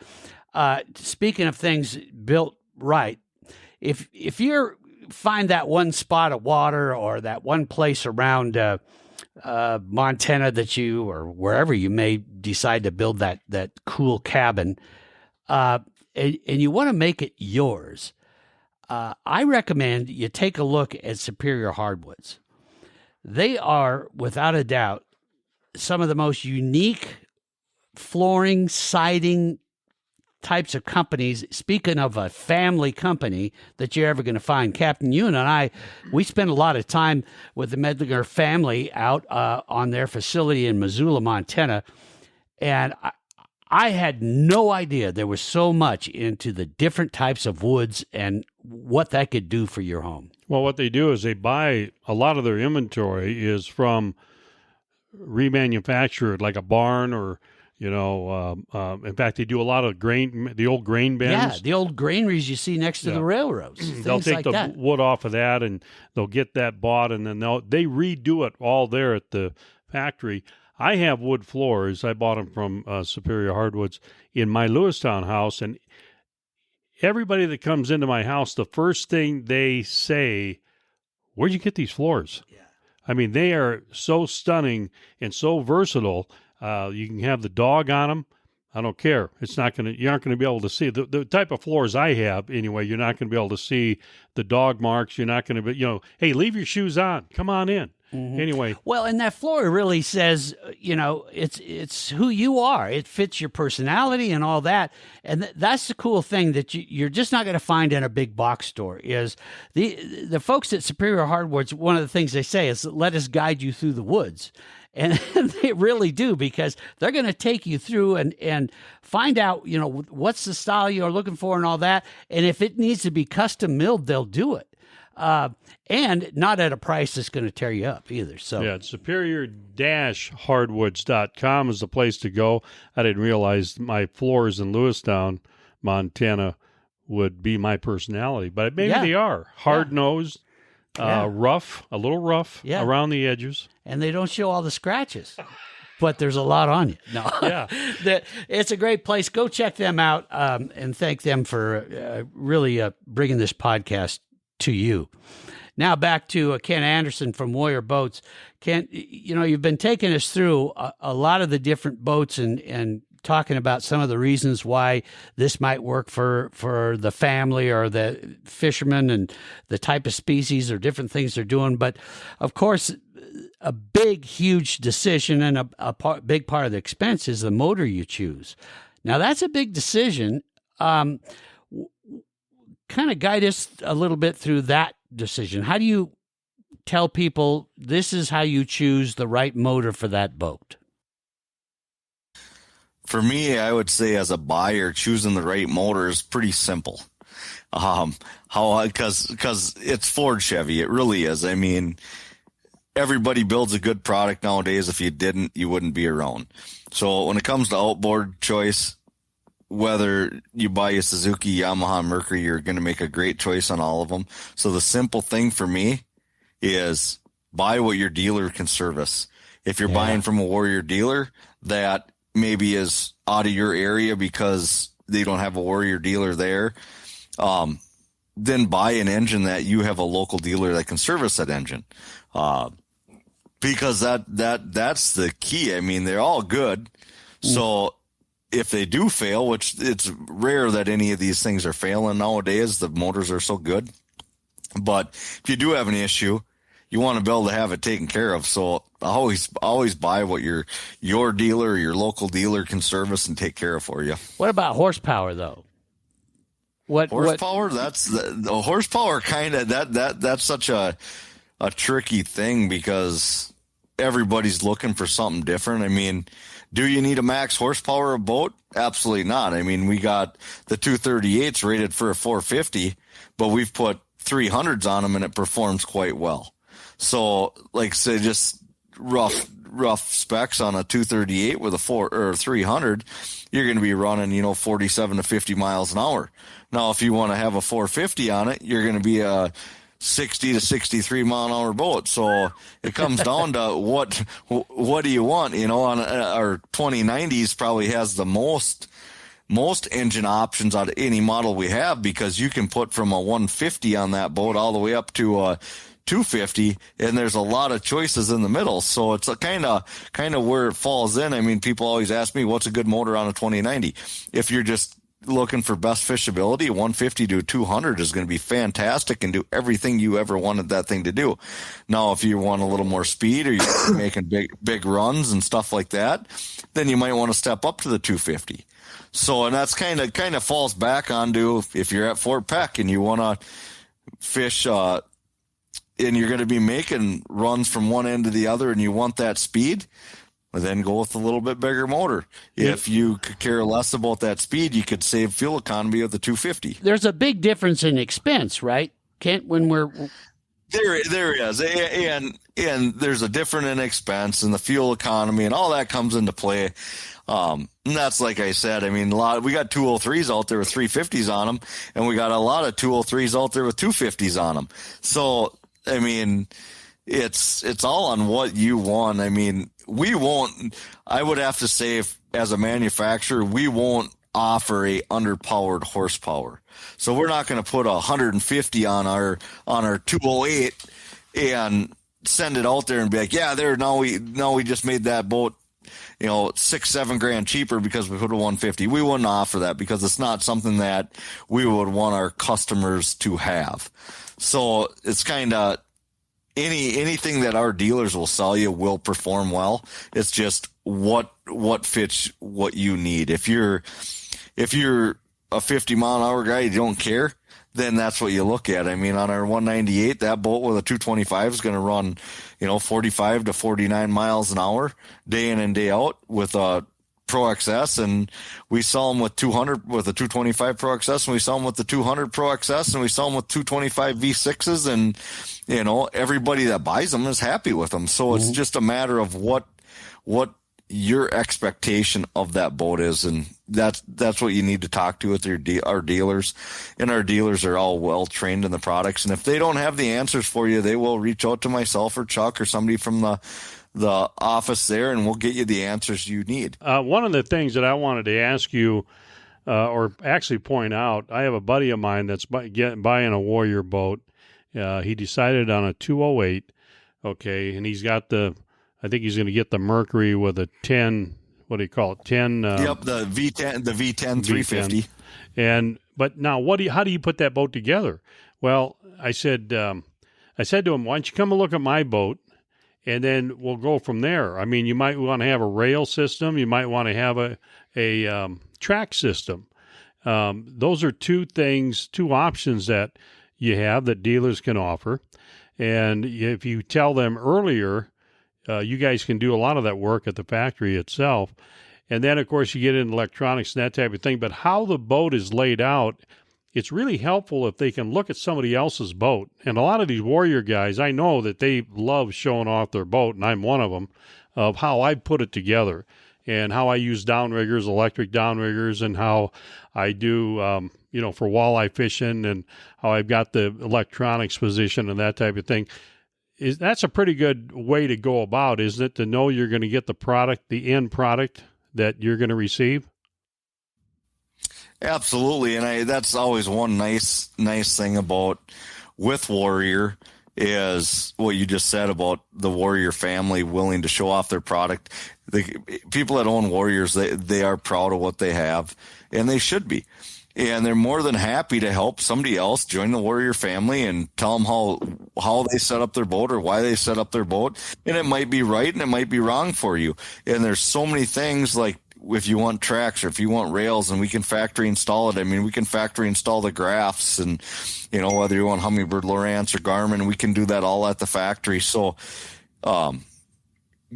Speaker 2: speaking of things built right, if you find that one spot of water or that one place around Montana that you, or wherever you may decide to build that cool cabin, and you want to make it yours, I recommend you take a look at Superior Hardwoods. They are, without a doubt, some of the most unique flooring, siding types of companies. Speaking of a family company that you're ever going to find, Captain, you and I, we spent a lot of time with the Medlinger family out on their facility in Missoula, Montana, and I had no idea there was so much into the different types of woods and what that could do for your home.
Speaker 4: Well, what they do is they buy a lot of their inventory is from remanufactured, like a barn or, in fact, they do a lot of the old grain bins.
Speaker 2: Yeah, the old granaries you see next to the railroads.
Speaker 4: They'll take the wood off of that and they'll get that bought, and then they redo it all there at the factory. I have wood floors. I bought them from Superior Hardwoods in my Lewistown house, and everybody that comes into my house, the first thing they say, "Where'd you get these floors?" Yeah. I mean, they are so stunning and so versatile. You can have the dog on them. I don't care. You aren't going to be able to see the type of floors I have anyway. You're not going to be able to see the dog marks. You're not going to be, hey, leave your shoes on. Come on in. Mm-hmm. Anyway.
Speaker 2: Well, and that floor really says, it's who you are. It fits your personality and all that. And that's the cool thing that you're just not going to find in a big box store is the folks at Superior Hardwoods. One of the things they say is, let us guide you through the woods. And they really do, because they're going to take you through and find out, what's the style you're looking for and all that. And if it needs to be custom milled, they'll do it. And not at a price that's going to tear you up either. So
Speaker 4: yeah, superior-hardwoods.com is the place to go. I didn't realize my floors in Lewistown, Montana would be my personality, but maybe they are. Hard-nosed, rough, a little rough around the edges.
Speaker 2: And they don't show all the scratches, but there's a lot on you. No, it's a great place. Go check them out and thank them for really bringing this podcast to you. Now back to Ken Andersen from Warrior Boats. Ken, you've been taking us through a lot of the different boats and talking about some of the reasons why this might work for the family or the fishermen and the type of species or different things they're doing. But of course, a big, huge decision and a big part of the expense is the motor you choose. Now that's a big decision. Kind of guide us a little bit through that decision. How do you tell people this is how you choose the right motor for that boat?
Speaker 3: For me, I would say as a buyer, choosing the right motor is pretty simple. Because it's Ford Chevy. It really is. I mean, everybody builds a good product nowadays. If you didn't, you wouldn't be around. So when it comes to outboard choice, whether you buy a Suzuki, Yamaha, Mercury, you're going to make a great choice on all of them. So the simple thing for me is buy what your dealer can service. If you're buying from a Warrior dealer that maybe is out of your area because they don't have a Warrior dealer there, then buy an engine that you have a local dealer that can service that engine. Because that's the key. I mean, they're all good. So if they do fail, which it's rare that any of these things are failing nowadays, the motors are so good. But if you do have an issue, you want to be able to have it taken care of. So always buy what your dealer or your local dealer can service and take care of for you.
Speaker 2: What about horsepower though?
Speaker 3: Horsepower? That's the horsepower kind of that's such a tricky thing because everybody's looking for something different. I mean, Do you need a max horsepower boat? Absolutely not. I mean, we got the 238s rated for a 450, but we've put 300s on them and it performs quite well. So, like say, just rough specs on a 238 with a 300, you're going to be running, 47 to 50 miles an hour. Now, if you want to have a 450 on it, you're going to be a 60 to 63 mile an hour boat. So it comes down to what do you want? On our 2090s probably has the most engine options out of any model we have, because you can put from a 150 on that boat all the way up to a 250, and there's a lot of choices in the middle. So it's a kind of where it falls in. I mean, people always ask me, what's a good motor on a 2090? If you're just looking for best fishability, 150 to 200 is going to be fantastic and do everything you ever wanted that thing to do. Now, if you want a little more speed, or you're making big runs and stuff like that, then you might want to step up to the 250. So, and that's kind of falls back onto if you're at Fort Peck and you want to fish, and you're going to be making runs from one end to the other, and you want that speed, well, then go with a little bit bigger motor. Yeah. If you could care less about that speed, you could save fuel economy with the 250.
Speaker 2: There's a big difference in expense, right, Kent, when we're...
Speaker 3: There is, and there's a difference in expense and the fuel economy, and all that comes into play. And that's, like I said, I mean, we got 203s out there with 350s on them, and we got a lot of 203s out there with 250s on them. So, I mean, it's all on what you want. I mean, I would have to say, if as a manufacturer, we won't offer a underpowered horsepower. So we're not going to put 150 on our 208 and send it out there and be like, yeah, now we just made that boat, $6-7 grand cheaper because we put a 150. We wouldn't offer that, because it's not something that we would want our customers to have. So it's kind of, anything that our dealers will sell you will perform well. It's just what fits what you need. If you're a 50 mile an hour guy, you don't care, then that's what you look at. I mean, on our 198, that boat with a 225 is going to run, 45 to 49 miles an hour day in and day out with a Pro XS, and we sell them with 200 with a 225 Pro XS, and we sell them with the 200 Pro XS, and we sell them with 225 V6s, and everybody that buys them is happy with them. So it's just a matter of what your expectation of that boat is, and that's what you need to talk to with our dealers, and our dealers are all well trained in the products, and if they don't have the answers for you, they will reach out to myself or Chuck or somebody from the office there, and we'll get you the answers you need.
Speaker 4: One of the things that I wanted to ask you, or actually point out, I have a buddy of mine that's buying a Warrior boat. He decided on a 208, okay, and he's got I think he's going to get the Mercury with a 10, what do you call it, 10?
Speaker 3: Yep, the V10 350.
Speaker 4: But now, how do you put that boat together? Well, I said to him, why don't you come and look at my boat, and then we'll go from there. I mean, you might want to have a rail system. You might want to have a track system. Those are two options that you have that dealers can offer. And if you tell them earlier, you guys can do a lot of that work at the factory itself. And then, of course, you get into electronics and that type of thing. But how the boat is laid out, it's really helpful if they can look at somebody else's boat. And a lot of these Warrior guys, I know that they love showing off their boat, and I'm one of them, of how I put it together and how I use downriggers, electric downriggers, and how I do, for walleye fishing, and how I've got the electronics position and that type of thing. That's a pretty good way to go about, isn't it, to know you're going to get the end product that you're going to receive?
Speaker 3: Absolutely, and that's always one nice thing about with Warrior is what you just said about the Warrior family willing to show off their product. The people that own Warriors, they are proud of what they have, and they should be. And they're more than happy to help somebody else join the Warrior family and tell them how they set up their boat or why they set up their boat. And it might be right and it might be wrong for you. And there's so many things, like if you want tracks or if you want rails, and we can factory install it. I mean, we can factory install the graphs, and, whether you want Humminbird, Lowrance, or Garmin, we can do that all at the factory. So,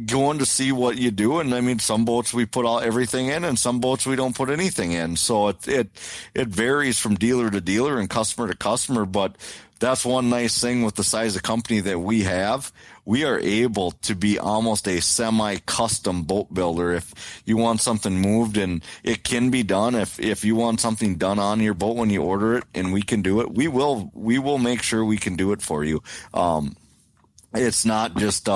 Speaker 3: going to see what you do. And I mean, some boats we put everything in, and some boats we don't put anything in. So it varies from dealer to dealer and customer to customer. But that's one nice thing with the size of company that we have. We are able to be almost a semi-custom boat builder. If you want something moved, and it can be done. If you want something done on your boat when you order it, and we can do it, we will make sure we can do it for you. It's not just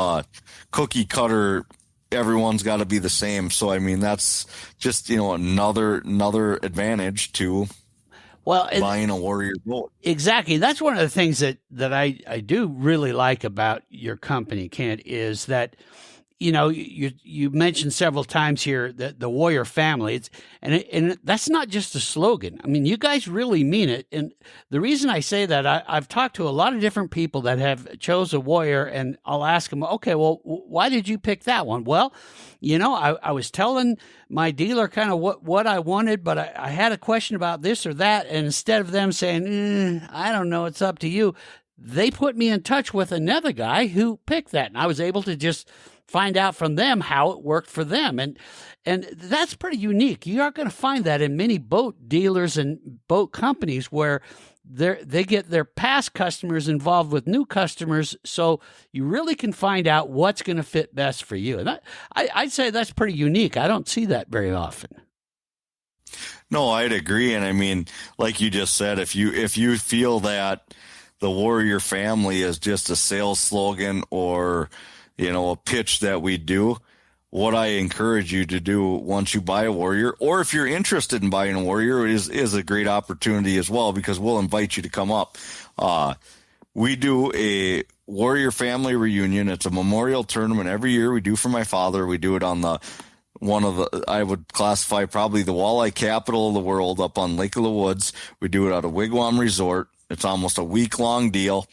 Speaker 3: cookie cutter. Everyone's got to be the same. So I mean, that's just another advantage to buying a Warrior boat.
Speaker 2: Exactly. That's one of the things that I do really like about your company, Kent, is that you mentioned several times here that the Warrior family, and that's not just a slogan. I mean, you guys really mean it. And the reason I say that, I've talked to a lot of different people that have chose a Warrior, and I'll ask them, okay, well, why did you pick that one? Well, I was telling my dealer kind of what I wanted, but I had a question about this or that. And instead of them saying, I don't know, it's up to you, they put me in touch with another guy who picked that. And I was able to just find out from them how it worked for them. And that's pretty unique. You aren't going to find that in many boat dealers and boat companies where they get their past customers involved with new customers, so you really can find out what's going to fit best for you. And I'd say that's pretty unique. I don't see that very often.
Speaker 3: No, I'd agree. And I mean, like you just said, if you feel that the Warrior family is just a sales slogan or a pitch that we do, what I encourage you to do once you buy a Warrior, or if you're interested in buying a Warrior, is a great opportunity as well, because we'll invite you to come up. We do a Warrior family reunion. It's a memorial tournament every year. We do for my father. We do it on I would classify probably the walleye capital of the world, up on Lake of the Woods. We do it at a Wigwam Resort. It's almost a week-long deal.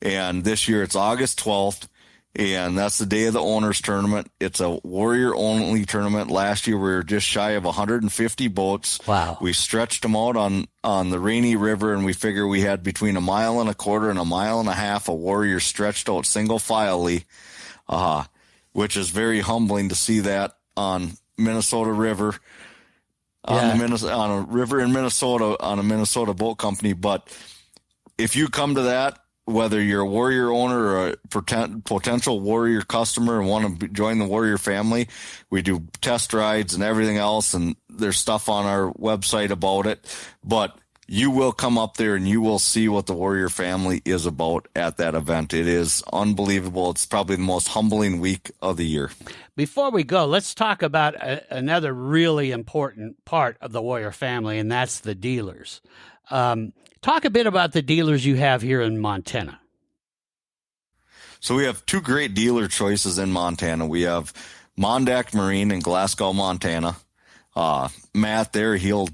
Speaker 3: And this year it's August 12th. And that's the day of the owners tournament. It's a Warrior only tournament. Last year we were just shy of 150 boats.
Speaker 2: Wow.
Speaker 3: We stretched them out on the Rainy River, and we figure we had between 1.25 miles and 1.5 miles of Warrior stretched out single filely, which is very humbling to see that on Minnesota River, on a river in Minnesota, on a Minnesota boat company. But if you come to that, whether you're a Warrior owner or a potential Warrior customer and want to join the Warrior family, we do test rides and everything else, and there's stuff on our website about it. But you will come up there and you will see what the Warrior family is about at that event. It is unbelievable. It's probably the most humbling week of the year.
Speaker 2: Before we go, let's talk about another really important part of the Warrior family, and that's the dealers. Talk a bit about the dealers you have here in Montana.
Speaker 3: So we have two great dealer choices in Montana. We have Mondak Marine in Glasgow, Montana. Matt there, he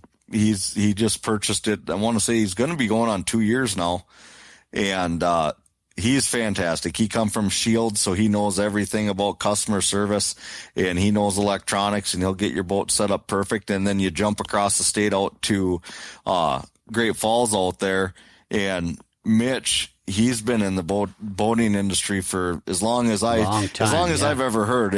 Speaker 3: just purchased it. I want to say he's going to be going on 2 years now. And he's fantastic. He come from Shield, so he knows everything about customer service, and he knows electronics, and he'll get your boat set up perfect. And then you jump across the state out to Great Falls out there, and Mitch, he's been in the boating industry for as long as I've ever heard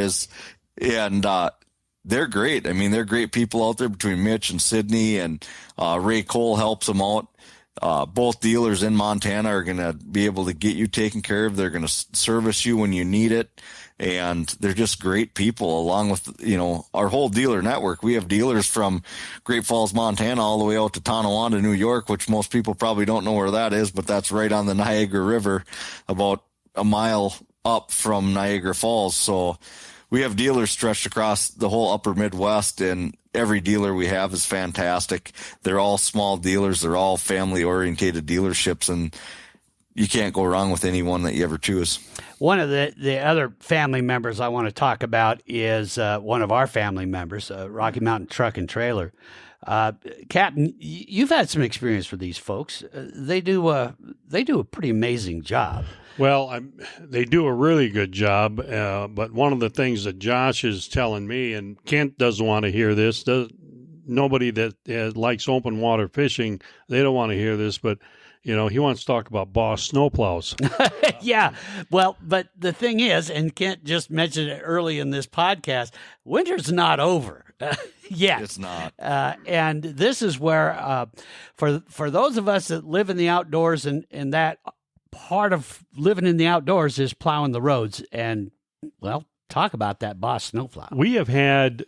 Speaker 3: they're great. I mean, they're great people out there between Mitch and Sydney, and Ray Cole helps them out. Both dealers in Montana are going to be able to get you taken care of. They're going to service you when you need it. And they're just great people, along with, our whole dealer network. We have dealers from Great Falls, Montana, all the way out to Tonawanda, New York, which most people probably don't know where that is, but that's right on the Niagara River, about a mile up from Niagara Falls. So we have dealers stretched across the whole upper Midwest, and every dealer we have is fantastic. They're all small dealers. They're all family-orientated dealerships, and you can't go wrong with any one that you ever choose.
Speaker 2: One of the other family members I want to talk about is one of our family members, Rocky Mountain Truck and Trailer. Captain, you've had some experience with these folks. They do a pretty amazing job.
Speaker 4: Well, they do a really good job, but one of the things that Josh is telling me, and Kent doesn't want to hear this, nobody that likes open water fishing, they don't want to hear this, but he wants to talk about Boss snowplows.
Speaker 2: Yeah. Well, but the thing is, and Kent just mentioned it early in this podcast, winter's not over yet.
Speaker 3: It's not.
Speaker 2: And this is where, for those of us that live in the outdoors, and that part of living in the outdoors is plowing the roads. And, well, talk about that Boss snowplow.
Speaker 4: We have had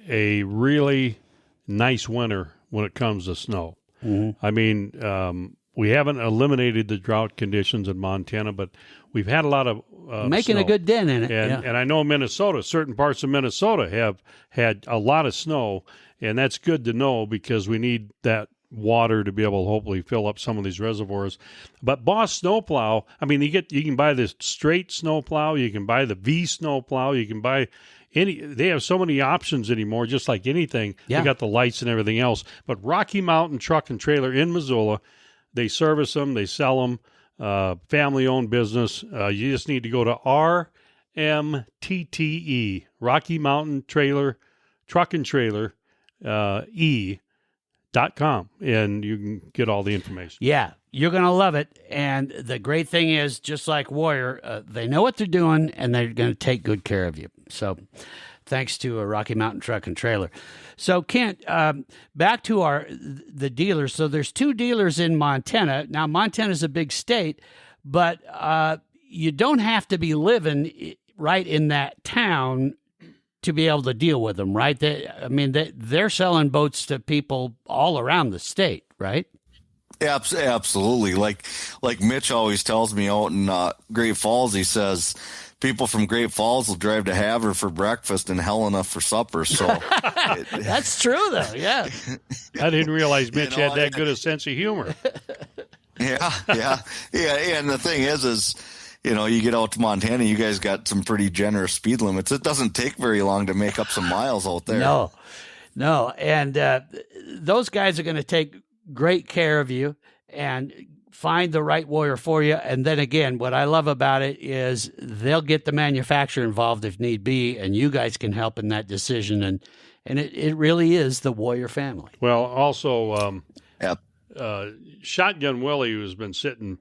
Speaker 4: a really nice winter when it comes to snow.
Speaker 2: Mm-hmm.
Speaker 4: I mean, we haven't eliminated the drought conditions in Montana, but we've had a lot of
Speaker 2: making
Speaker 4: snow.
Speaker 2: a good dent in it.
Speaker 4: And I know Minnesota, certain parts of Minnesota have had a lot of snow, and that's good to know because we need that water to be able to hopefully fill up some of these reservoirs. But Boss snowplow, I mean, you can buy this straight snowplow, you can buy the V snowplow, you can buy they have so many options anymore, just like anything.
Speaker 2: Yeah.
Speaker 4: They got the lights and everything else. But Rocky Mountain Truck and Trailer in Missoula, they service them, they sell them, family-owned business. You just need to go to RMTTE, Rocky Mountain Trailer, Truck and Trailer, .com, and you can get all the information.
Speaker 2: Yeah, you're going to love it. And the great thing is, just like Warrior, they know what they're doing, and they're going to take good care of you. So thanks to Rocky Mountain Truck and Trailer. So, Kent, back to the dealers. So there's 2 dealers in Montana. Now, Montana's a big state, but you don't have to be living right in that town to be able to deal with them, right? They're selling boats to people all around the state, right?
Speaker 3: Absolutely. Like Mitch always tells me out in Great Falls, he says, people from Great Falls will drive to Havre for breakfast and Helena for supper. So
Speaker 2: that's true, though. Yeah.
Speaker 4: I didn't realize Mitch had that good a sense of humor.
Speaker 3: Yeah. And the thing is, you get out to Montana, you guys got some pretty generous speed limits. It doesn't take very long to make up some miles out there.
Speaker 2: No. And those guys are going to take great care of you and find the right Warrior for you. And then again, what I love about it is they'll get the manufacturer involved if need be, and you guys can help in that decision. And it really is the Warrior family.
Speaker 4: Well, also, Shotgun Willie, who's been sitting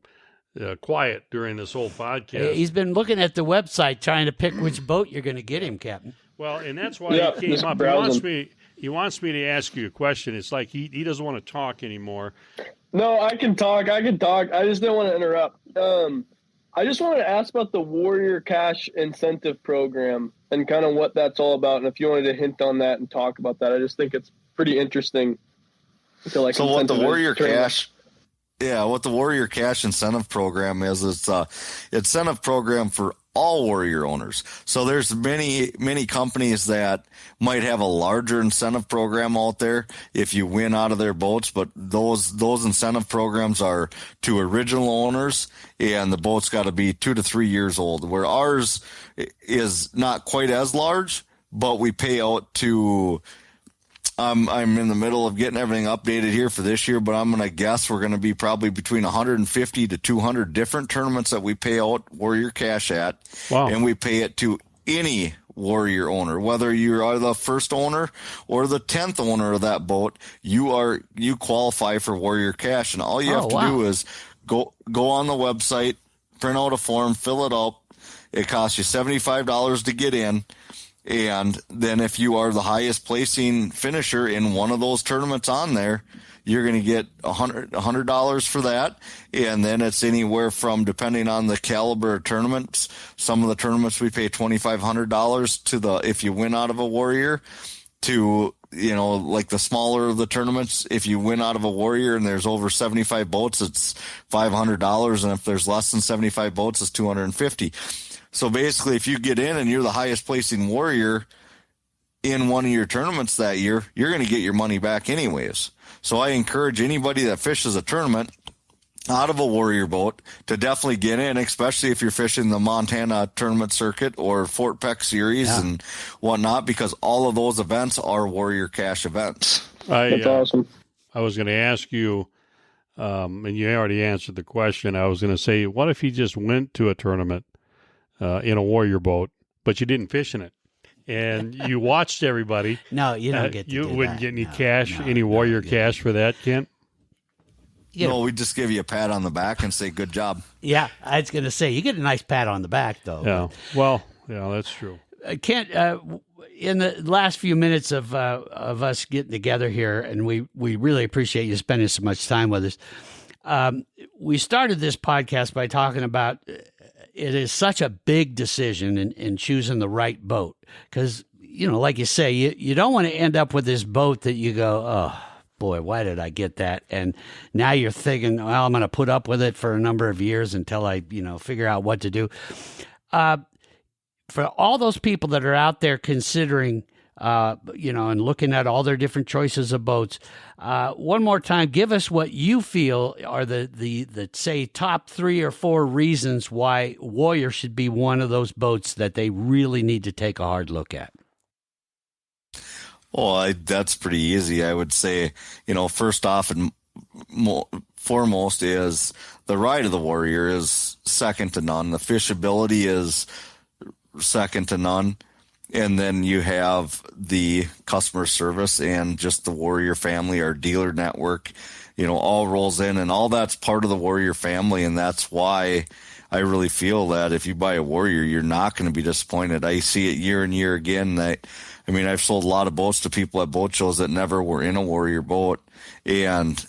Speaker 4: quiet during this whole podcast.
Speaker 2: He's been looking at the website trying to pick which boat you're going to get him, Captain.
Speaker 4: Well, and that's why he came up. He wants me to ask you a question. It's like he doesn't want to talk anymore.
Speaker 5: No, I can talk. I just don't want to interrupt. I just wanted to ask about the Warrior Cash Incentive Program and kind of what that's all about. And if you wanted to hint on that and talk about that, I just think it's pretty interesting.
Speaker 3: So what the Warrior Cash... Yeah, what the Warrior Cash Incentive Program is, it's a incentive program for all Warrior owners. So there's many companies that might have a larger incentive program out there if you win out of their boats, but those incentive programs are to original owners, and the boat's got to be 2 to 3 years old, where ours is not quite as large, but we pay out to... I'm in the middle of getting everything updated here for this year, but I'm going to guess we're going to be probably between 150 to 200 different tournaments that we pay out Warrior Cash at.
Speaker 4: Wow.
Speaker 3: And we pay it to any Warrior owner, whether you are the first owner or the 10th owner of that boat, you qualify for Warrior Cash. And all you have to do is go on the website, print out a form, fill it out. It costs you $75 to get in. And then if you are the highest placing finisher in one of those tournaments on there, you're going to get $100 for that. And then it's anywhere from, depending on the caliber of tournaments, some of the tournaments we pay $2,500 if you win out of a Warrior, to, like the smaller of the tournaments, if you win out of a Warrior and there's over 75 boats, it's $500. And if there's less than 75 boats, it's $250. So basically, if you get in and you're the highest placing Warrior in one of your tournaments that year, you're going to get your money back anyways. So I encourage anybody that fishes a tournament out of a Warrior boat to definitely get in, especially if you're fishing the Montana tournament circuit or Fort Peck series and whatnot, because all of those events are Warrior Cash events.
Speaker 5: That's awesome.
Speaker 4: I was going to ask you, and you already answered the question. I was going to say, what if you just went to a tournament in a Warrior boat, but you didn't fish in it, and you watched everybody?
Speaker 2: No, you don't get to
Speaker 4: You
Speaker 2: do
Speaker 4: wouldn't
Speaker 2: that.
Speaker 4: get any cash, any Warrior cash for that, Kent?
Speaker 3: No, we just give you a pat on the back and say, good job.
Speaker 2: Yeah, I was going to say, you get a nice pat on the back, though.
Speaker 4: Yeah. Well, yeah, that's true.
Speaker 2: Kent, in the last few minutes of us getting together here, and we really appreciate you spending so much time with us. We started this podcast by talking about it is such a big decision in choosing the right boat because, like you say, you don't want to end up with this boat that you go, oh, boy, why did I get that? And now you're thinking, well, I'm going to put up with it for a number of years until I, figure out what to do. For all those people that are out there considering, and looking at all their different choices of boats, one more time, give us what you feel are the say top 3 or 4 reasons why Warrior should be one of those boats that they really need to take a hard look at.
Speaker 3: Well, that's pretty easy. I would say, first off and foremost is the ride of the Warrior is second to none. The fishability is second to none. And then you have the customer service and just the Warrior family, our dealer network, all rolls in, and all that's part of the Warrior family. And that's why I really feel that if you buy a Warrior, you're not going to be disappointed. I see it year and year again. I've sold a lot of boats to people at boat shows that never were in a Warrior boat, and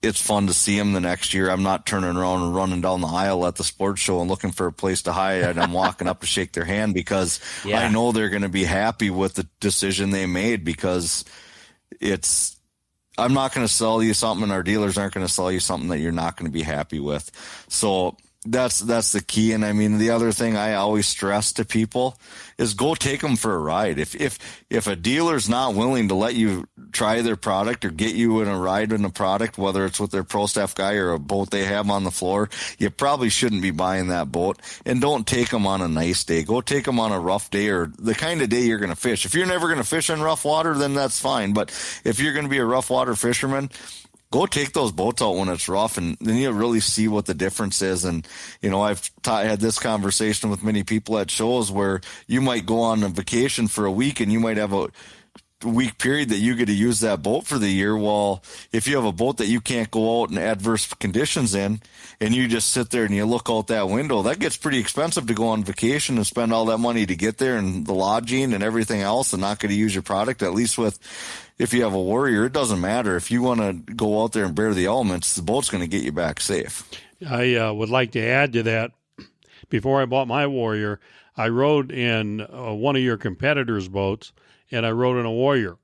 Speaker 3: it's fun to see them the next year. I'm not turning around and running down the aisle at the sports show and looking for a place to hide, and I'm walking up to shake their hand because I know they're going to be happy with the decision they made, because I'm not going to sell you something, and our dealers aren't going to sell you something that you're not going to be happy with. So that's the key. And the other thing I always stress to people is go take them for a ride. If a dealer's not willing to let you try their product or get you in a ride in a product, whether it's with their pro staff guy or a boat they have on the floor, you probably shouldn't be buying that boat. And don't take them on a nice day. Go take them on a rough day, or the kind of day you're going to fish. If you're never going to fish in rough water, then that's fine. But if you're going to be a rough water fisherman, go take those boats out when it's rough, and then you'll really see what the difference is. And, I've had this conversation with many people at shows where you might go on a vacation for a week and you might have a week period that you get to use that boat for the year. Well, if you have a boat that you can't go out in adverse conditions in, and you just sit there and you look out that window, that gets pretty expensive to go on vacation and spend all that money to get there and the lodging and everything else, and not going to use your product. At least if you have a Warrior, it doesn't matter. If you want to go out there and bear the elements, the boat's going to get you back safe. I
Speaker 4: would like to add to that. Before I bought my Warrior, I rode in one of your competitors' boats, and I rode in a Warrior.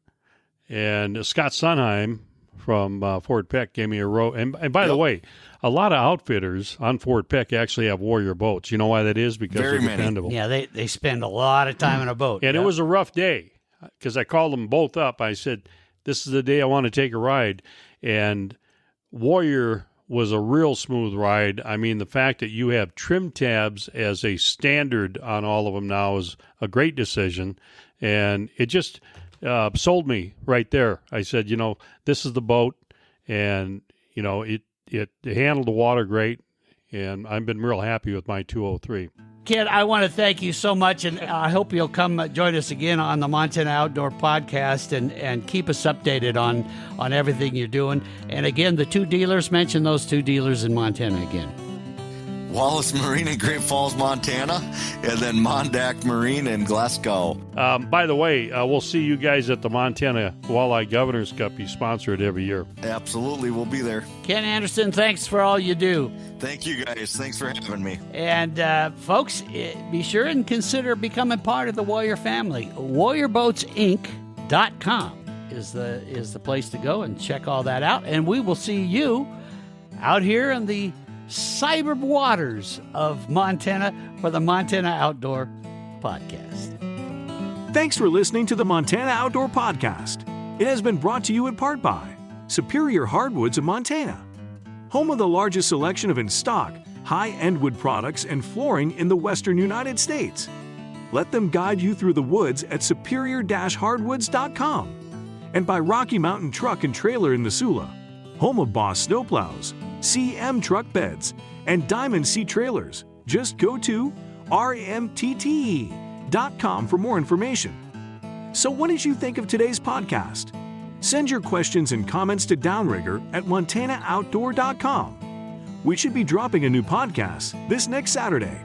Speaker 4: And Scott Sunheim from Fort Peck gave me a row. And by the way, a lot of outfitters on Fort Peck actually have Warrior boats. You know why that is? Because they're dependable.
Speaker 2: Yeah, they spend a lot of time in a boat.
Speaker 4: And it was a rough day, because I called them both up. I said, this is the day I want to take a ride. And Warrior was a real smooth ride. The fact that you have trim tabs as a standard on all of them now is a great decision. And it just sold me right there. I said, this is the boat, and, it handled the water great, and I've been real happy with my 203.
Speaker 2: Kid, I want to thank you so much, and I hope you'll come join us again on the Montana Outdoor Podcast and keep us updated on everything you're doing. And again, the 2 dealers, mention those 2 dealers in Montana again.
Speaker 3: Wallace Marine in Great Falls, Montana, and then Mondack Marine in Glasgow.
Speaker 4: By the way, we'll see you guys at the Montana Walleye Governor's Cup. You sponsor it every year.
Speaker 3: Absolutely, we'll be there.
Speaker 2: Ken Andersen, thanks for all you do.
Speaker 3: Thank you, guys. Thanks for having me.
Speaker 2: And folks, be sure and consider becoming part of the Warrior family. WarriorBoatsInc.com is the place to go and check all that out. And we will see you out here in the cyber waters of Montana for the Montana Outdoor Podcast.
Speaker 1: Thanks for listening to the Montana Outdoor Podcast. It has been brought to you in part by Superior Hardwoods of Montana, home of the largest selection of in-stock, high-end wood products and flooring in the western United States. Let them guide you through the woods at superior-hardwoods.com. And by Rocky Mountain Truck and Trailer in Missoula, home of Boss Snowplows, CM Truck Beds, and Diamond Sea Trailers. Just go to rmtte.com for more information. So what did you think of today's podcast? Send your questions and comments to Downrigger at montanooutdoor.com. We should be dropping a new podcast this next Saturday.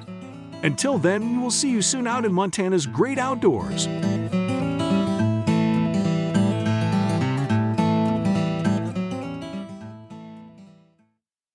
Speaker 1: Until then, we will see you soon out in Montana's great outdoors.